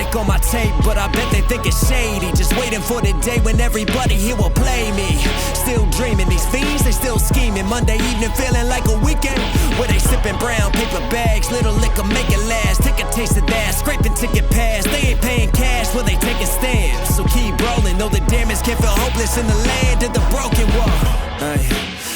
look on my tape, but I bet they think it's shady. Just waiting for the day when everybody here will play me. Still dreaming, these fiends, they still scheming. Monday evening feeling like a weekend, where they sipping brown paper bags. Little liquor make it last, take a taste of that. Scraping ticket pass, they ain't paying cash, well they taking stamps. So keep rolling, though the damage can feel hopeless in the land of the broken one.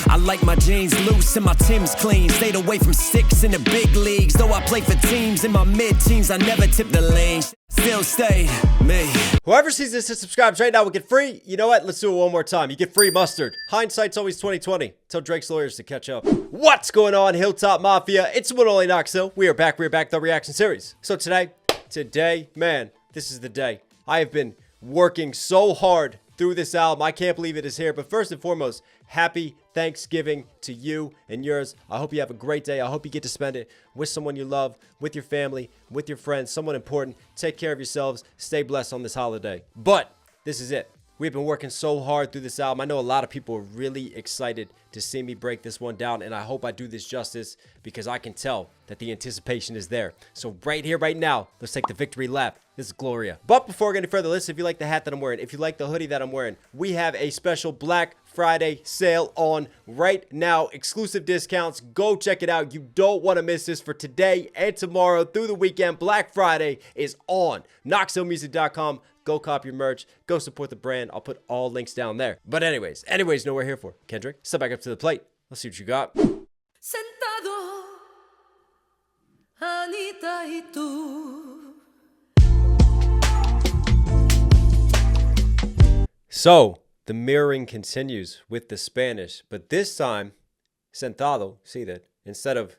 I like my jeans loose and my Timbs clean. Stayed away from sticks in the big leagues. Though I played for teams in my mid-teens, I never tipped the lane. Still stayed me. Whoever sees this and subscribes right now will get free. You know what? Let's do it one more time. You get free mustard. Hindsight's always 2020. Tell Drake's lawyers to catch up. What's going on, Hilltop Mafia? It's the one and only Knox Hill. We are back, the reaction series. So today, man, this is the day. I have been working so hard through this album. I can't believe it is here. But first and foremost, happy Thanksgiving to you and yours. I hope you have a great day. I hope you get to spend it with someone you love, with your family, with your friends, someone important. Take care of yourselves. Stay blessed on this holiday. But this is it. We've been working so hard through this album. I know a lot of people are really excited to see me break this one down, and I hope I do this justice because I can tell that the anticipation is there. So right here, right now, let's take the victory lap. This is Gloria. But before we go any further, listen, if you like the hat that I'm wearing, if you like the hoodie that I'm wearing, we have a special Black Friday sale on right now. Exclusive discounts. Go check it out. You don't want to miss this for today and tomorrow through the weekend. Black Friday is on. knoxhilldmv.com. Go cop your merch. Go support the brand. I'll put all links down there. But anyways, know what we're here for. Kendrick, step back up to the plate. Let's see what you got. Sentado, Anita y tú. So, the mirroring continues with the Spanish. But this time, sentado, seated, instead of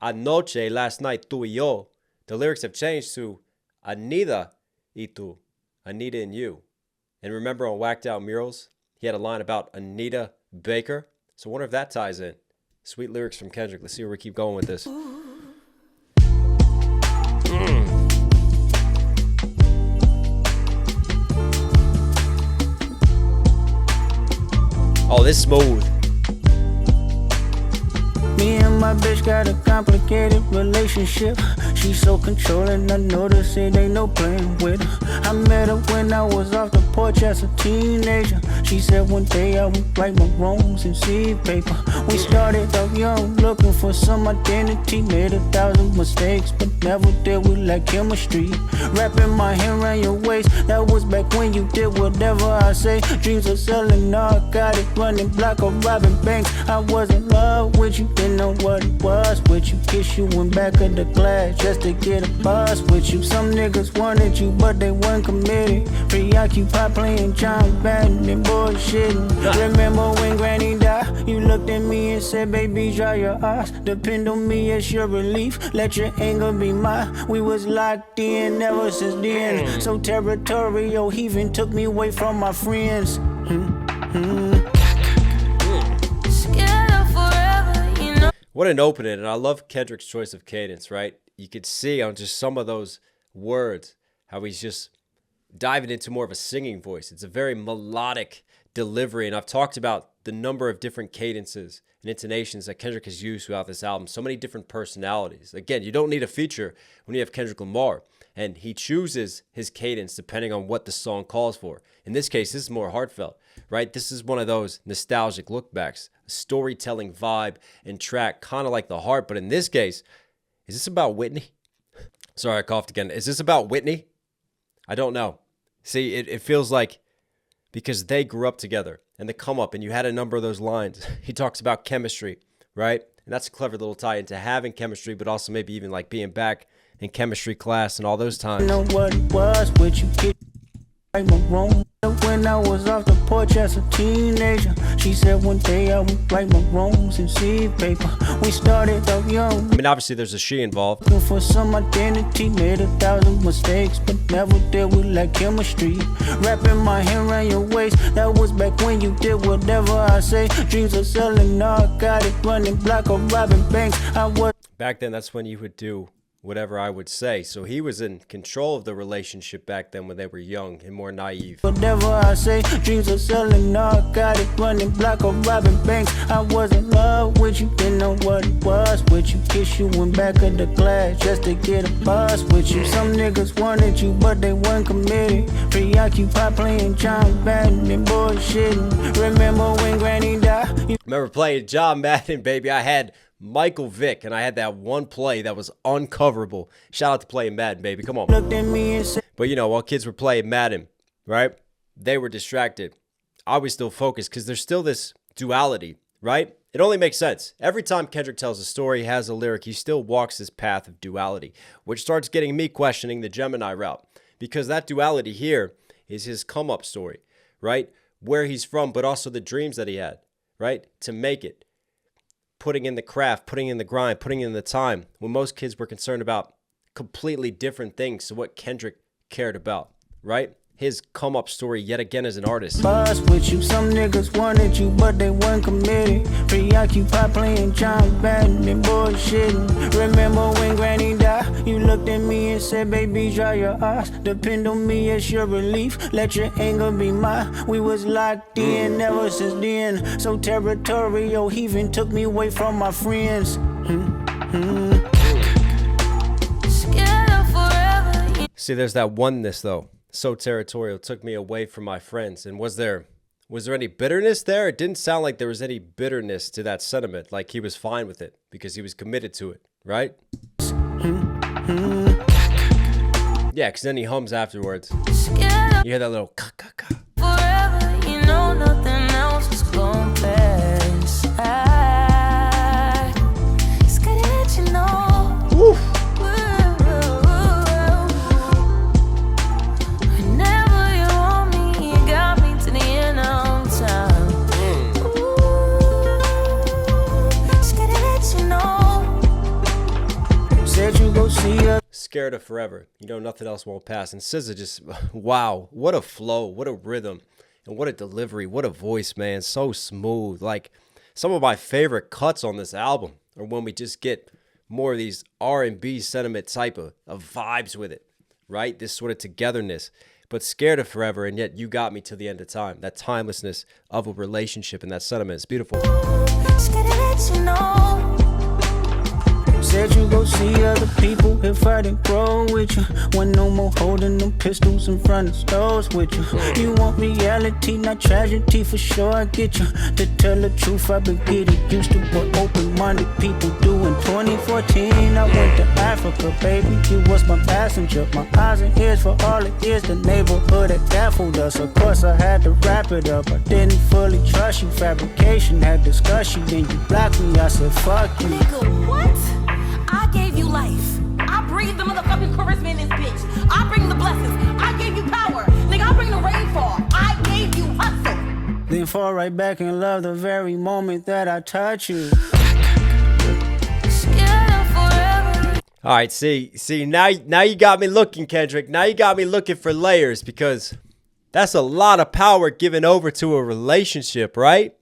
anoche, last night, tú y yo, the lyrics have changed to Anita y tú. Anita and you. And remember on Whacked Out Murals, he had a line about Anita Baker. So I wonder if that ties in. Sweet lyrics from Kendrick. Let's see where we keep going with this. Oh, this is smooth. Me and my bitch got a complicated relationship. She's so controlling, I notice it ain't no playing with her. I met her when I was off the porch as a teenager. She said one day I would right my wrongs and see paper. We started off young, looking for some identity. Made 1,000 mistakes, but never did we like chemistry. Wrapping my hand around your waist, that was back when you did whatever I say. Dreams of selling narcotics, running block or robbing banks. I was in love with you, didn't know what it was with you. Kiss you in back of the class just to get a buzz with you. Some niggas wanted you, but they weren't committed. Preoccupied playing John Madden and bullshitting. Remember when Granny died? You looked at me and said, baby, dry your eyes. Depend on me as your relief. Let your anger be mine. We was locked in ever since then. So territorial, he even took me away from my friends. What an opening, and I love Kendrick's choice of cadence, right? You could see on just some of those words how he's just diving into more of a singing voice. It's a very melodic delivery, and I've talked about the number of different cadences and intonations that Kendrick has used throughout this album. So many different personalities. Again, you don't need a feature when you have Kendrick Lamar, and he chooses his cadence depending on what the song calls for. In this case, this is more heartfelt, right? This is one of those nostalgic lookbacks, a storytelling vibe and track, kind of like The Heart. But in this case, is this about Whitney? Sorry, I coughed again. Is this about Whitney? I don't know. See, it feels like because they grew up together and the come up, and you had a number of those lines. He talks about chemistry, right? And that's a clever little tie into having chemistry, but also maybe even like being back in chemistry class and all those times. Know what it was, what you get right my wrong. When I was off the porch as a teenager, she said one day I would right my wrongs and see paper. We started off young. I mean, obviously there's a she involved. Looking for some identity, made 1,000 mistakes, but never did we like chemistry. Wrapping my hand around your waist, that was back when you did whatever I say. Dreams of selling narcotics, running block or robbing banks. I was back then. That's when you would do whatever I would say. So he was in control of the relationship back then when they were young and more naive. Whatever I say, dreams are selling narcotic, running black or robbing banks. I was in love with you, didn't know what it was with you. Kiss you in back of the class just to get a buzz with you. Some niggas wanted you, but they weren't committed. Preoccupied playing John Madden and bullshitting. Remember when Granny died? Remember playing John Madden, baby. I had Michael Vick, and I had that one play that was uncoverable. Shout out to playing Madden, baby. Come on. Looked at me and said, but you know, while kids were playing Madden, right? They were distracted. I was still focused because there's still this duality, right? It only makes sense. Every time Kendrick tells a story, has a lyric, he still walks this path of duality, which starts getting me questioning the Gemini route, because that duality here is his come up story, right? Where he's from, but also the dreams that he had, right? To make it. Putting in the craft, putting in the grind, putting in the time, when most kids were concerned about completely different things to what Kendrick cared about, right? His come up story yet again as an artist. Buzz with you, some niggas wanted you, but they weren't committed. Preoccupied playing John Madden and bullshitting. Remember when Granny died? You looked at me and said, baby, dry your eyes. Depend on me as your relief. Let your anger be mine. We was locked in ever since then. So territorial, he even took me away from my friends. Scared of forever. See, there's that oneness though. So territorial, took me away from my friends. And was there any bitterness there? It didn't sound like there was any bitterness to that sentiment. Like he was fine with it because he was committed to it, right? Yeah, because then he hums afterwards. You hear that little ka-ka-ka. Forever, you know nothing else is gonna pass. It's good that you know. Woo. Scared of forever. You know nothing else won't pass. And SZA just, wow, what a flow, what a rhythm, and what a delivery, what a voice, man. So smooth. Like some of my favorite cuts on this album are when we just get more of these R&B sentiment type of vibes with it, right? This sort of togetherness. But scared of forever, and yet you got me to the end of time. That timelessness of a relationship and that sentiment is beautiful. Scared to let you know. Said you go see other people if I didn't grow with you. When no more holding them pistols in front of stores with you. You want reality, not tragedy, for sure I get you. To tell the truth, I've been getting used to what open-minded people do. In 2014, I went to Africa, baby. You was my passenger, my eyes and ears for all it is. The neighborhood that baffled us. Of course, I had to wrap it up. I didn't fully trust you. Fabrication had discussion, then you blocked me. I said, fuck you. Nigga, what? I gave you life. I breathe the motherfucking charisma in this bitch. I bring the blessings. I gave you power. Nigga, I bring the rainfall. I gave you hustle. Then fall right back and love the very moment that I touch you. Scared of forever. All right, see, now you got me looking, Kendrick. Now you got me looking for layers, because that's a lot of power given over to a relationship, right?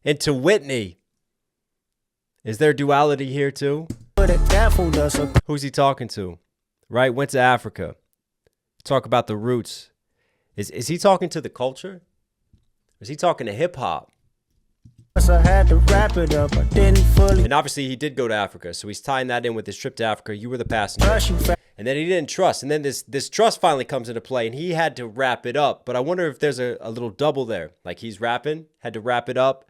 And to Whitney. Is there duality here too? Who's he talking to? Right? Went to Africa. Talk about the roots. Is he talking to the culture? Is he talking to hip hop? I had to wrap it up. I didn't fully. And obviously he did go to Africa, so he's tying that in with his trip to Africa. You were the passenger. And then he didn't trust. And then this trust finally comes into play, and he had to wrap it up. But I wonder if there's a little double there. Like he's rapping, had to wrap it up,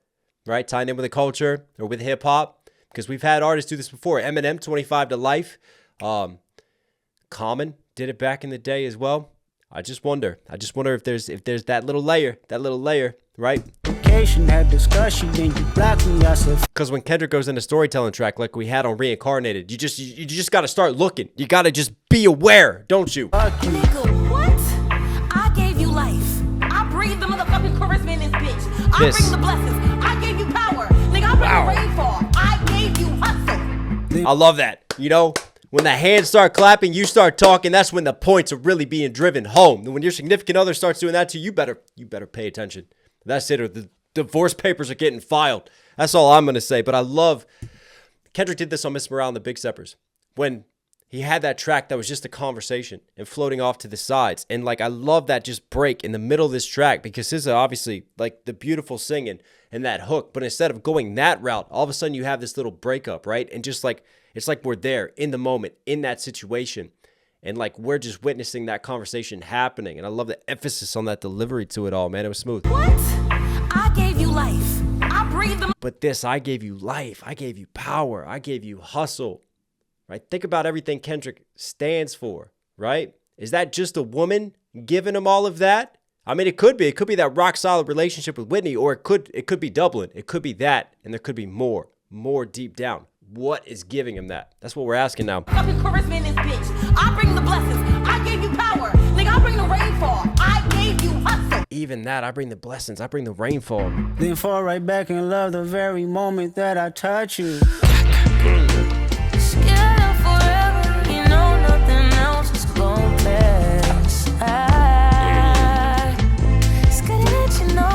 right? Tying in with the culture or with hip hop. Because we've had artists do this before. Eminem, 25 to Life. Common did it back in the day as well. I just wonder if there's that little layer, right? Had discussion, then you blocked me. I said, because when Kendrick goes in a storytelling track like we had on Reincarnated, you just got to start looking. You got to just be aware, don't you? Nigga, what? I gave you life. I breathe the motherfucking charisma in this bitch. I bring the blessings. I gave you power. Nigga, I bring the rainfall. I gave you hustle. I love that. You know, when the hands start clapping, you start talking. That's when the points are really being driven home. And when your significant other starts doing that to you, you better pay attention. That's it, or the divorce papers are getting filed. That's all I'm going to say. But I love, Kendrick did this on Miss Morale and the Big Steppers. When he had that track that was just a conversation and floating off to the sides. And like, I love that just break in the middle of this track, because this is obviously like the beautiful singing and that hook. But instead of going that route, all of a sudden you have this little breakup, right? And just like, it's like we're there in the moment, in that situation. And like, we're just witnessing that conversation happening. And I love the emphasis on that delivery to it all, man. It was smooth. What? I gave you life. I breathed them. But this, I gave you life. I gave you power. I gave you hustle, right? Think about everything Kendrick stands for, right? Is that just a woman giving him all of that? I mean, it could be. It could be that rock solid relationship with Whitney, or it could be Dublin. It could be that, and there could be more deep down. What is giving him that? That's what we're asking now. Fucking charisma in this bitch. I bring the blessings. I gave you power. Nigga, I bring the rainfall. I gave you hustle. Even that, I bring the blessings. I bring the rainfall. Then fall right back in love the very moment that I touch you. Scared forever. You know nothing else is going past. It's good that you know.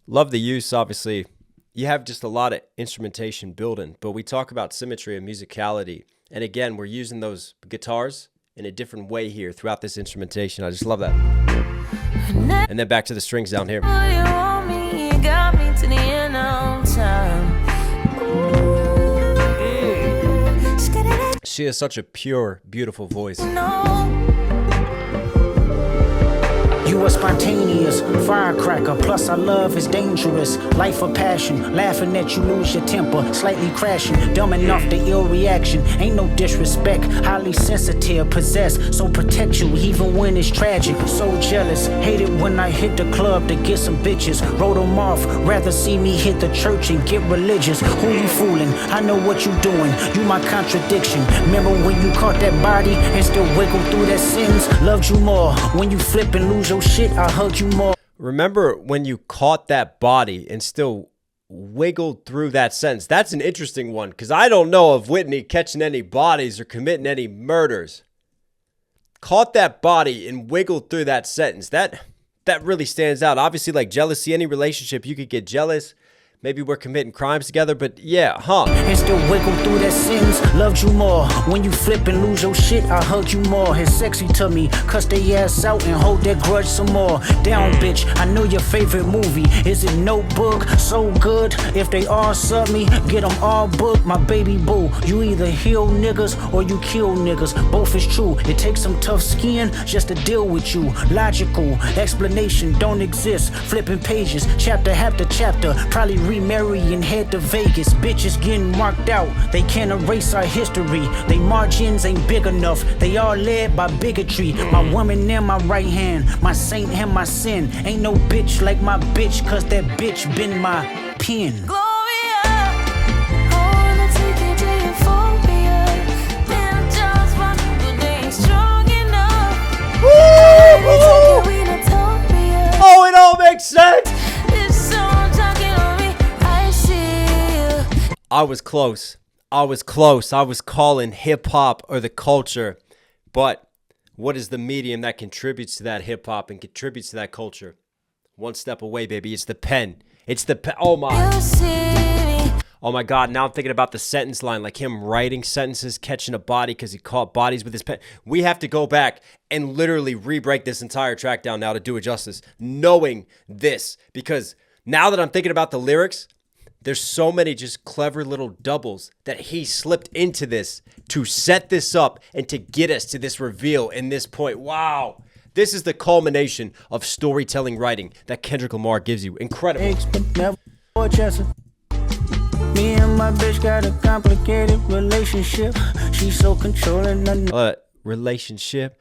Love the use, obviously. You have just a lot of instrumentation building, but we talk about symmetry and musicality. And again, we're using those guitars in a different way here throughout this instrumentation. I just love that. And then back to the strings down here. She has such a pure, beautiful voice. You are spontaneous, firecracker, plus our love is dangerous. Life of passion, laughing at you lose your temper, slightly crashing, dumbing off the ill reaction. Ain't no disrespect, highly sensitive, possessed, so protect you even when it's tragic. So jealous, hate it when I hit the club to get some bitches. Wrote them off, rather see me hit the church and get religious. Who you fooling? I know what you doing, you my contradiction. Remember when you caught that body and still wiggle through that sins? Loved you more, when you flip and lose your shit, I hug you more. Remember when you caught that body and still wiggled through that sentence? That's an interesting one, because I don't know of Whitney catching any bodies or committing any murders. Caught that body and wiggled through that sentence. That really stands out. Obviously, like jealousy, any relationship, you could get jealous. Maybe we're committing crimes together, but yeah, And still wiggle through that sins, loved you more. When you flip and lose your shit, I hug you more. It's sexy to me, cuss they ass out and hold that grudge some more. Down, bitch, I know your favorite movie. Is it Notebook? So good. If they all sub me, get them all booked. My baby boo, you either heal niggas or you kill niggas. Both is true. It takes some tough skin just to deal with you. Logical explanation don't exist. Flipping pages, chapter after chapter. Probably remarry and head to Vegas. Bitches getting marked out, they can't erase our history. They margins ain't big enough, they all led by bigotry. My woman in my right hand, my saint and my sin. Ain't no bitch like my bitch, cause that bitch been my pen. Gloria, I wanna take you to euphoria. Them jaws run, but they ain't strong enough. oh, it all makes sense. I was close. I was calling hip hop or the culture. But what is the medium that contributes to that hip hop and contributes to that culture? One step away, baby. It's the pen. It's the pen. Oh my. Oh my God. Now I'm thinking about the sentence line, like him writing sentences, catching a body because he caught bodies with his pen. We have to go back and literally re-break this entire track down now to do it justice, knowing this, because now that I'm thinking about the lyrics, there's so many just clever little doubles that he slipped into this to set this up and to get us to this reveal and this point. Wow. This is the culmination of storytelling writing that Kendrick Lamar gives you. Incredible. Me and my bitch got a complicated relationship. She's so controlling. Relationship.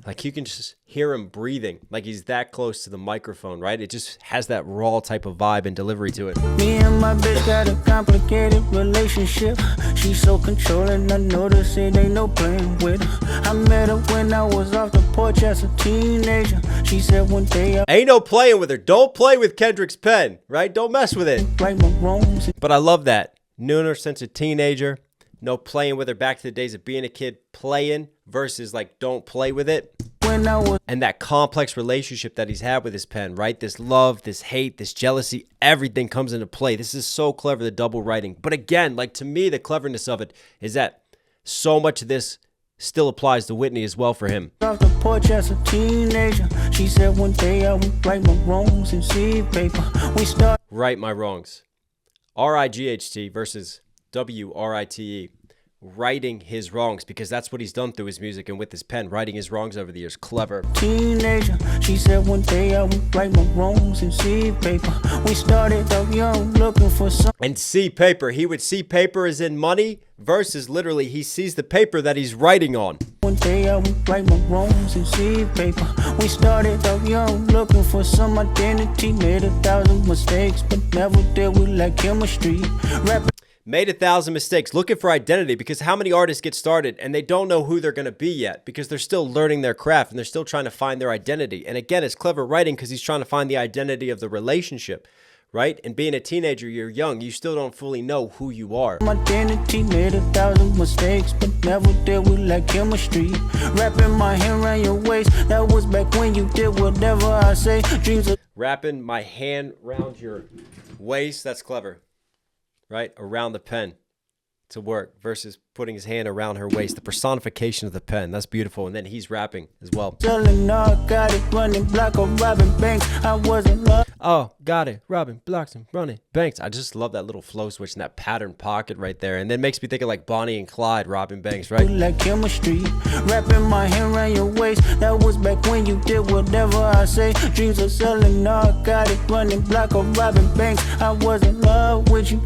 Like you can just hear him breathing, like he's that close to the microphone, right? It just has that raw type of vibe and delivery to it. Me and my bitch got a complicated relationship. She's so controlling, I notice it ain't no playing with her. I met her when I was off the porch as a teenager. She said one day ain't no playing with her. Don't play with Kendrick's pen, right? Don't mess with it. Right my wrongs. But I love that. Known her since a teenager. No playing with her, back to the days of being a kid, playing versus like don't play with it. when I was. And that complex relationship that he's had with his pen, right? This love, this hate, this jealousy, everything comes into play. This is so clever, the double writing. But again, like to me, the cleverness of it is that so much of this still applies to Whitney as well for him. Off the porch as a teenager, she said one day I would write my wrongs in seed paper. We start. Right my wrongs. R-I-G-H-T versus W-R-I-T-E. Writing his wrongs, because that's what he's done through his music and with his pen, writing his wrongs over the years. Clever. Teenager, she said one day I would write my wrongs in seed paper. We started out young, looking for some. And see paper. He would see paper as in money versus literally he sees the paper that he's writing on. One day I would write my wrongs in seed paper. We started out young, looking for some identity. Made 1,000 mistakes, but never did we like chemistry. Rapping. Made 1,000 mistakes looking for identity, because how many artists get started and they don't know who they're going to be yet because they're still learning their craft and they're still trying to find their identity. And again, it's clever writing because he's trying to find the identity of the relationship, right? And being a teenager, you're young, you still don't fully know who you are. My identity made 1,000 mistakes, but never did we like chemistry. Wrapping my hand around your waist, that was back when you did whatever I say. Dreams of Wrapping my hand around your waist, that's clever. Right? Around the pen to work versus putting his hand around her waist. The personification of the pen. That's beautiful. And then he's rapping as well. selling narcotic, running block or robbing banks. I wasn't loved. Oh, got it. Robbing blocks and running banks. I just love that little flow switch and that pattern pocket right there. And then makes me think of like Bonnie and Clyde robbing banks, right? Like chemistry, wrapping my hand around your waist. That was back when you did whatever I say. Dreams of selling narcotic, running block or robbing banks. I was in love with you.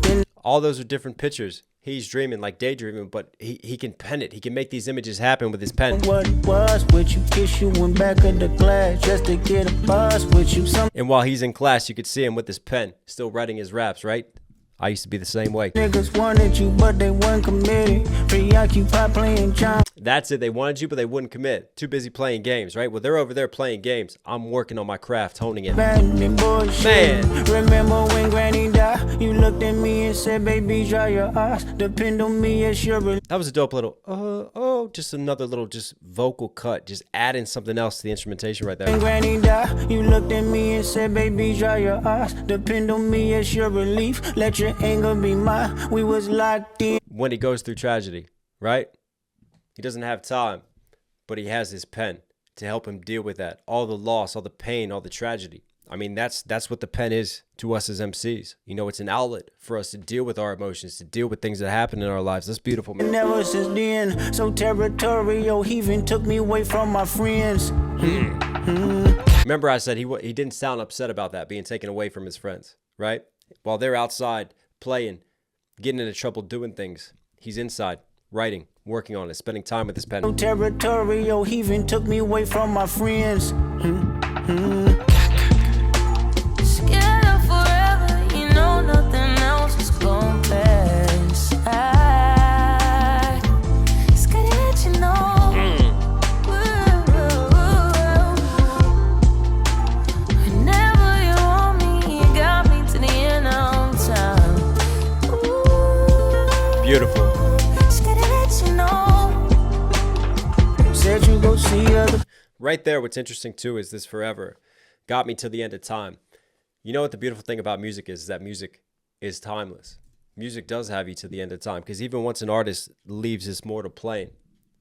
All those are different pictures. He's dreaming, like daydreaming, but he can pen it. He can make these images happen with his pen. What it was with you, kiss you in back of the class just to get a buzz with you. And while he's in class, you could see him with his pen, still writing his raps, right? I used to be the same way. Niggas wanted you, but they weren't committed. Preoccupied playing John. That's it. They wanted you, but they wouldn't commit. Too busy playing games, right? Well, they're over there playing games. I'm working on my craft, honing it. Man. Remember when Granny died? You looked at me and said, baby, dry your eyes. Depend on me as your relief. That was a dope little, just another little, just vocal cut. Just adding something else to the instrumentation right there. When Granny died, you looked at me and said, baby, dry your eyes. Depend on me as your relief. Let your anger be mine. We was locked in. When he goes through tragedy, right? He doesn't have time, but he has his pen to help him deal with that. All the loss, all the pain, all the tragedy. I mean, that's what the pen is to us as MCs. You know, it's an outlet for us to deal with our emotions, to deal with things that happen in our lives. That's beautiful, man. Never since then, so territorial, he even took me away from my friends. Remember I said he didn't sound upset about that being taken away from his friends, right? While they're outside playing, getting into trouble, doing things, he's inside writing, working on it, spending time with his pen. So territorial, he even took me away from my friends. Scared of forever, you know nothing else is gonna pass. I scared to let you know. Whenever you want me, you got me to the end of time. Beautiful. Scared to let you know. Said you go see other. Right there, what's interesting too is this forever got me to the end of time. You know what the beautiful thing about music is that music is timeless. Music does have you to the end of time, because even once an artist leaves this mortal plane,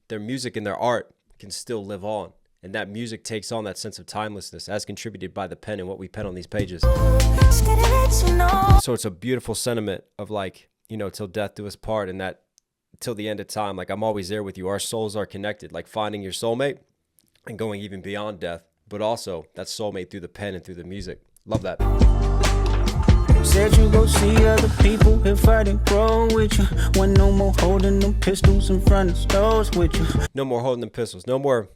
their music and their art can still live on. And that music takes on that sense of timelessness as contributed by the pen and what we pen on these pages. Scared to let you know. So it's a beautiful sentiment of like, you know, till death do us part, and that till the end of time, like I'm always there with you. Our souls are connected, like finding your soulmate and going even beyond death, but also that soulmate through the pen and through the music. Love that. Said you go see other people if I didn't grow with you. When no more holding them pistols in front of stores with you. No more holding them pistols. No more,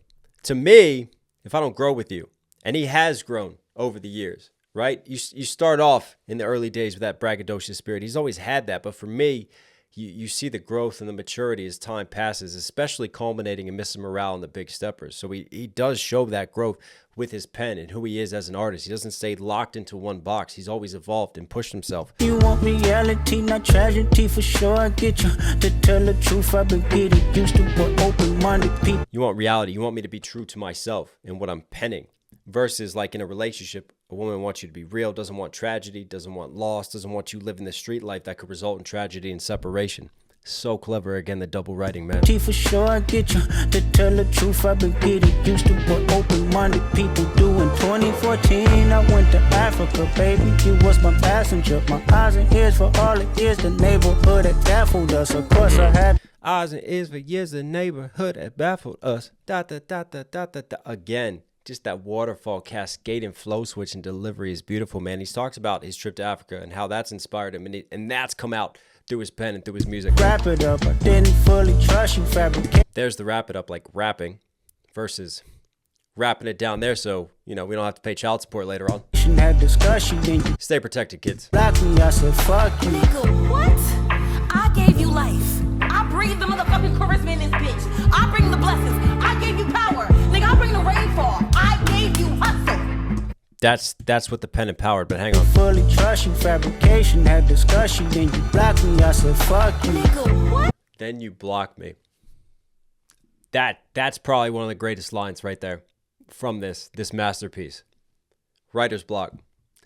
to me, if I don't grow with you. And he has grown over the years, right? You start off in the early days with that braggadocious spirit. He's always had that. But for me, you see the growth and the maturity as time passes, especially culminating in Mr. Morale and the Big Steppers. So he does show that growth with his pen and who he is as an artist. He doesn't stay locked into one box. He's always evolved and pushed himself. You want reality, not tragedy, for sure I get you. To tell the truth, I've been getting used to what open-minded people. You want reality. You want me to be true to myself and what I'm penning. Versus like in a relationship, a woman wants you to be real, doesn't want tragedy, doesn't want loss, doesn't want you living the street life that could result in tragedy and separation. So clever, again, the double writing, man. For sure I get you. To tell the truth, I've been getting used to what open-minded people do. In 2014, I went to Africa, baby. You was my passenger. My eyes and ears for all it is. The neighborhood that baffled us. Of course I had eyes and ears for years. The neighborhood that baffled us. Da da da da da da da. Again. Just that waterfall cascade and flow switch and delivery is beautiful, man. He's talks about his trip to Africa and how that's inspired him, and that's come out through his pen and through his music. Wrap it up, I didn't fully trust you, fabricate. There's the wrap it up, like rapping versus wrapping it down there so, we don't have to pay child support later on. Had discussion, then you stay protected, kids. block me, I said fuck you. Nigga, what? I gave you life. I breathe the motherfucking charisma in this bitch. I bring the blessings. I gave you power. Nigga, I bring the rainfall. I gave you hustle. That's what the pen empowered, but hang on. Fully trust you, fabrication, had discussion, then you block me, I said fuck you. Nigga, what? Then you block me. That's probably one of the greatest lines right there from this masterpiece. Writer's block.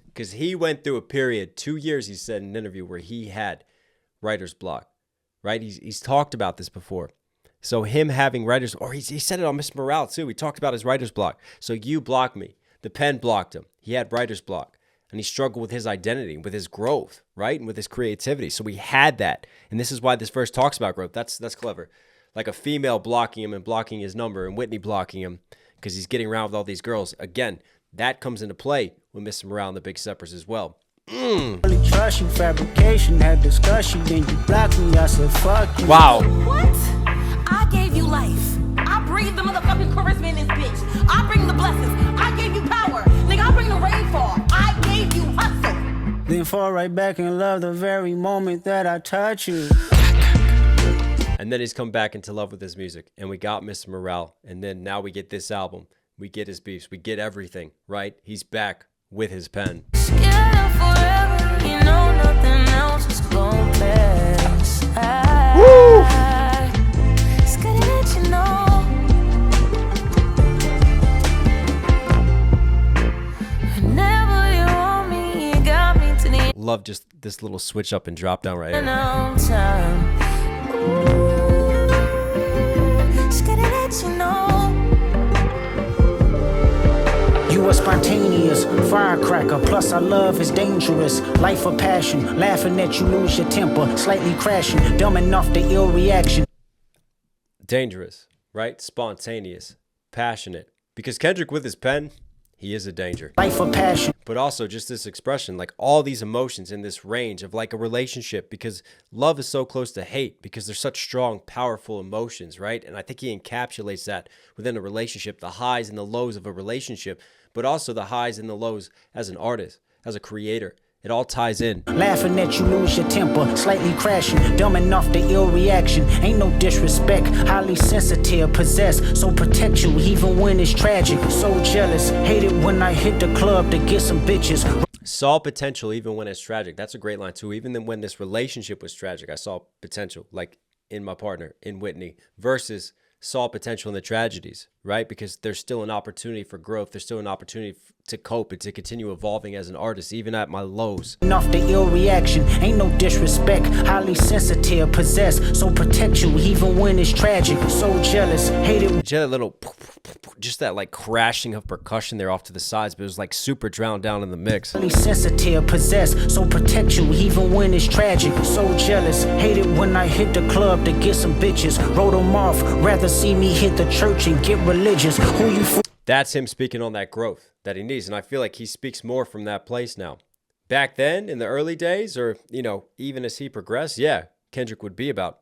Because he went through a period, 2 years, he said in an interview, where he had writer's block. Right? He's talked about this before. So him having writer's, or he said it on Mr. Morale too. He talked about his writer's block. So you blocked me. The pen blocked him. He had writer's block. And he struggled with his identity, with his growth, right? And with his creativity. So he had that. And this is why this verse talks about growth. That's clever. Like a female blocking him and blocking his number, and Whitney blocking him because he's getting around with all these girls. Again, that comes into play with Mr. Morale and the Big Steppers as well. Fully trust you, fabrication, had discussion, then you block me, I said fuck you. Wow. What? I gave you life. I breathe the motherfucking charisma in this bitch. I bring the blessings. I gave you power. Nigga, I bring the rainfall. I gave you hustle. Then fall right back in love the very moment that I touch you. And then he's come back into love with his music. And we got Mr. Morale. And then now we get this album. We get his beefs. We get everything, right? He's back with his pen. Forever, you know nothing else is gonna pass. Woo! It's gotta let you know. Whenever you want me, you got me to the Love just this little switch up and drop down right here. time. Ooh, it's gotta let you know. You are spontaneous, firecracker, plus our love is dangerous. Life of passion, laughing at you lose your temper, slightly crashing, dumbing off the ill reaction. Dangerous, right? Spontaneous, passionate. Because Kendrick with his pen, he is a danger. Life of passion. But also just this expression, like all these emotions in this range of like a relationship, because love is so close to hate because they're such strong, powerful emotions, right? And I think he encapsulates that within a relationship, the highs and the lows of a relationship, but also the highs and the lows as an artist, as a creator. It all ties in. Laughing at you lose your temper, slightly crashing, dumbing off the ill reaction. Ain't no disrespect, highly sensitive, possessed, so protect you even when it's tragic. So jealous, hate it when I hit the club to get some bitches. Saw potential even when it's tragic. That's a great line too. Even then when this relationship was tragic, I saw potential, like in my partner, in Whitney, versus saw potential in the tragedies, right? Because there's still an opportunity for growth. There's still an opportunity to cope and to continue evolving as an artist, even at my lows. Off the ill reaction, ain't no disrespect, highly sensitive, possessed, so protect you even when it's tragic. So jealous, hate it. Just that little, just that like crashing of percussion there off to the sides, but it was like super drowned down in the mix. Highly sensitive, possessed, so protect you even when it's tragic. So jealous, hate it when I hit the club to get some bitches. Wrote them off, rather see me hit the church and get religious. Who you for? That's him speaking on that growth that he needs. And I feel like he speaks more from that place now. Back then, in the early days, or, you know, even as he progressed, yeah, Kendrick would be about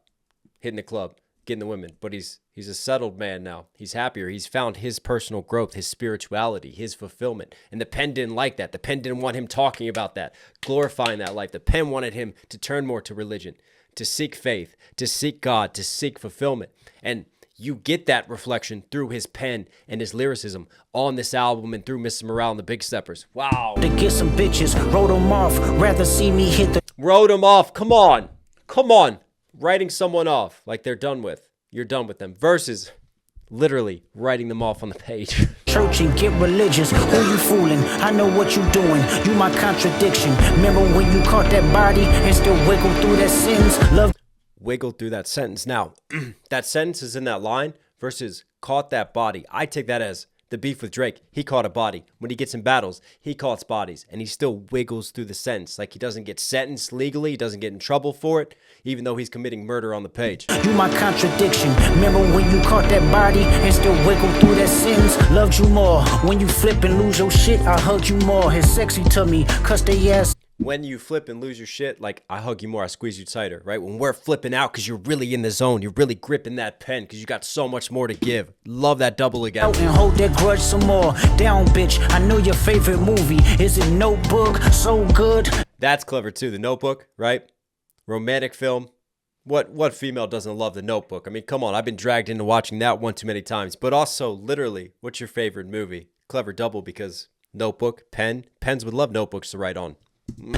hitting the club, getting the women. But he's a settled man now. He's happier. He's found his personal growth, his spirituality, his fulfillment. And the pen didn't like that. The pen didn't want him talking about that, glorifying that life. The pen wanted him to turn more to religion, to seek faith, to seek God, to seek fulfillment. And you get that reflection through his pen and his lyricism on this album and through Mr. Morale and the Big Steppers. Wow. To get some bitches, wrote them off, rather see me hit the... Wrote them off, come on. Come on. Writing someone off like they're done with. You're done with them. Versus literally writing them off on the page. Church and get religious. Who you fooling? I know what you doing. You my contradiction. Remember when you caught that body and still wiggle through that sentence? Love... Wiggled through that sentence. Now, that sentence is in that line versus caught that body. I take that as the beef with Drake. He caught a body. When he gets in battles, he caught bodies. And he still wiggles through the sentence. Like he doesn't get sentenced legally. He doesn't get in trouble for it, even though he's committing murder on the page. You my contradiction. Remember when you caught that body and still wiggle through that sentence? Loved you more. When you flip and lose your shit, I hug you more. It's sexy to me, cause they ass... When you flip and lose your shit, like I hug you more, I squeeze you tighter, right? When we're flipping out because you're really in the zone, you're really gripping that pen because you got so much more to give. Love that double again. And hold that grudge some more. Down, bitch. I know your favorite movie. Is it Notebook? So good. That's clever too. The Notebook, right? Romantic film. What female doesn't love The Notebook? I mean, come on. I've been dragged into watching that one too many times. But also, literally, what's your favorite movie? Clever double because Notebook, pen. Pens would love notebooks to write on.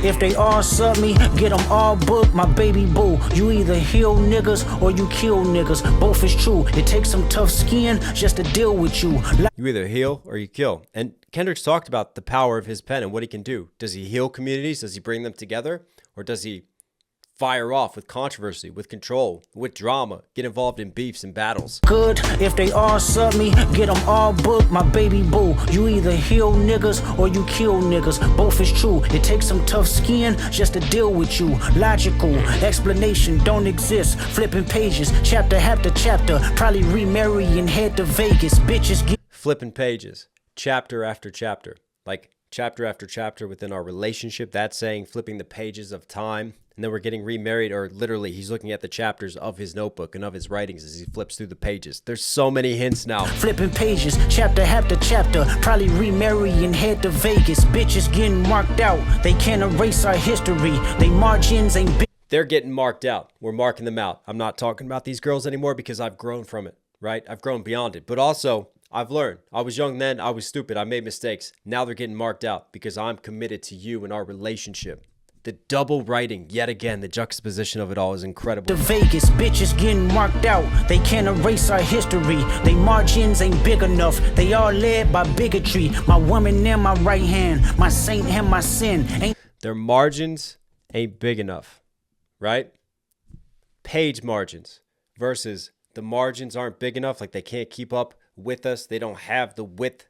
If they all sub me, get them all booked, my baby boo. You either heal niggas or you kill niggas. Both is true. It takes some tough skin just to deal with you. You either heal or you kill. And Kendrick's talked about the power of his pen and what he can do. Does he heal communities? Does he bring them together? Or does he fire off with controversy, with control, with drama, get involved in beefs and battles? Good. If they all sub me, get them all booked, my baby boo. You either heal niggas or you kill niggas. Both is true. It takes some tough skin just to deal with you. Logical explanation don't exist. Flipping pages, chapter after chapter. Probably remarry and head to Vegas. Bitches get... Flipping pages, chapter after chapter. Like chapter after chapter within our relationship. That's saying flipping the pages of time. And then we're getting remarried, or literally he's looking at the chapters of his notebook and of his writings as he flips through the pages. There's so many hints now. Flipping pages, chapter after chapter. Probably remarry and head to Vegas. Bitches getting marked out. They can't erase our history. They margins ain't big. They're getting marked out. We're marking them out. I'm not talking about these girls anymore because I've grown from it, right? I've grown beyond it. But also, I've learned. I was young then. I was stupid. I made mistakes. Now they're getting marked out because I'm committed to you and our relationship. The double writing, yet again, the juxtaposition of it all is incredible. The Vegas bitches getting marked out. They can't erase our history. They margins ain't big enough. They all led by bigotry. My woman in my right hand, my saint and my sin. Their margins ain't big enough, right? Page margins versus the margins aren't big enough. Like they can't keep up with us. They don't have the width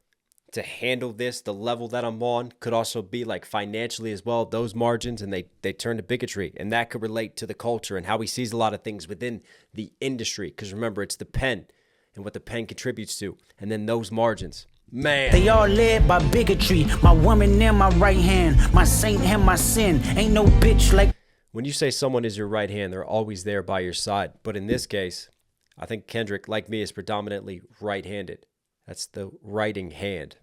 to handle this. The level that I'm on could also be like financially as well, those margins, and they turn to bigotry, and that could relate to the culture and how he sees a lot of things within the industry, because remember, it's the pen and what the pen contributes to, and then those margins. Man, they all led by bigotry. My woman in my right hand, my saint and my sin. Ain't no bitch like... When you say someone is your right hand, they're always there by your side. But in this case, I think Kendrick, like me, is predominantly right-handed. That's the writing hand.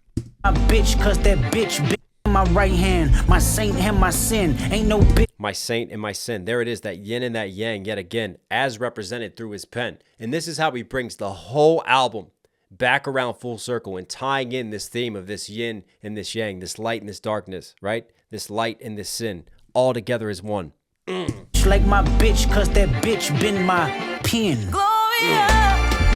My bitch, cause that bitch in my right hand. My saint and my sin. Ain't no bitch. My saint and my sin. There it is, that yin and that yang, yet again, as represented through his pen. And this is how he brings the whole album back around full circle and tying in this theme of this yin and this yang, this light and this darkness, right? This light and this sin, all together as one. Like my bitch, cause that bitch been my pen. Gloria.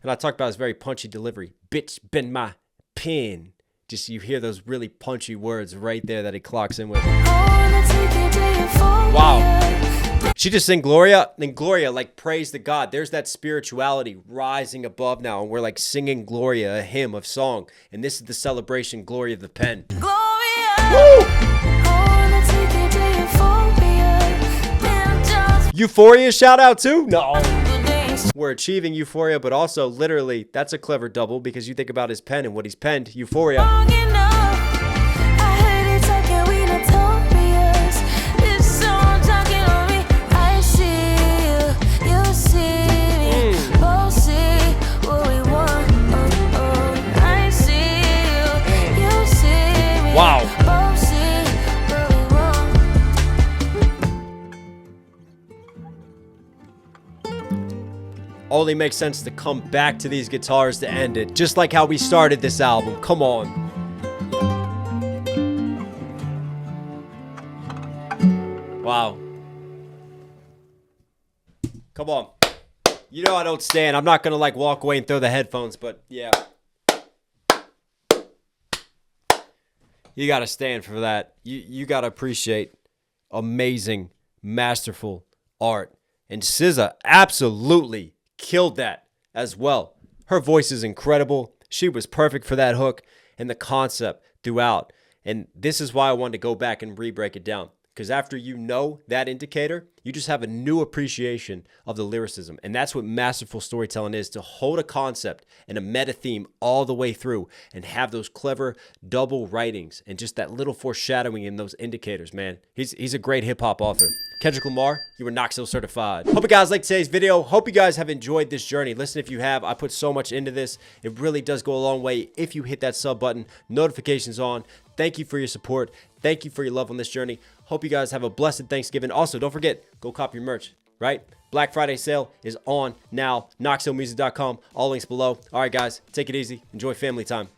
And I talked about his very punchy delivery. Bitch been my pen. Just you hear those really punchy words right there that he clocks in with. Wow. She just sang Gloria, and Gloria like praise to God. There's that spirituality rising above now, and we're like singing Gloria, a hymn of song. And this is the celebration, Gloria of the pen. Gloria. Woo! Euphoria shout out too? No. We're achieving euphoria, but also literally that's a clever double because you think about his pen and what he's penned, euphoria. Wow. only makes sense to come back to these guitars to end it. Just like how we started this album. Come on. Wow. Come on. You know I don't stand. I'm not going to like walk away and throw the headphones, but yeah. You got to stand for that. You got to appreciate amazing, masterful art. And SZA absolutely killed that as well. Her voice is incredible. She was perfect for that hook and the concept throughout. And this is why I wanted to go back and re-break it down. Because after you know that indicator, you just have a new appreciation of the lyricism. And that's what masterful storytelling is, to hold a concept and a meta theme all the way through and have those clever double writings and just that little foreshadowing in those indicators, man. He's a great hip-hop author. Kendrick Lamar, you were Knox Hill certified. Hope you guys liked today's video. Hope you guys have enjoyed this journey. Listen, if you have, I put so much into this. It really does go a long way if you hit that sub button, notifications on. Thank you for your support. Thank you for your love on this journey. Hope you guys have a blessed Thanksgiving. Also, don't forget, go cop your merch, right? Black Friday sale is on now. knoxhillmusic.com. All links below. All right, guys, take it easy. Enjoy family time.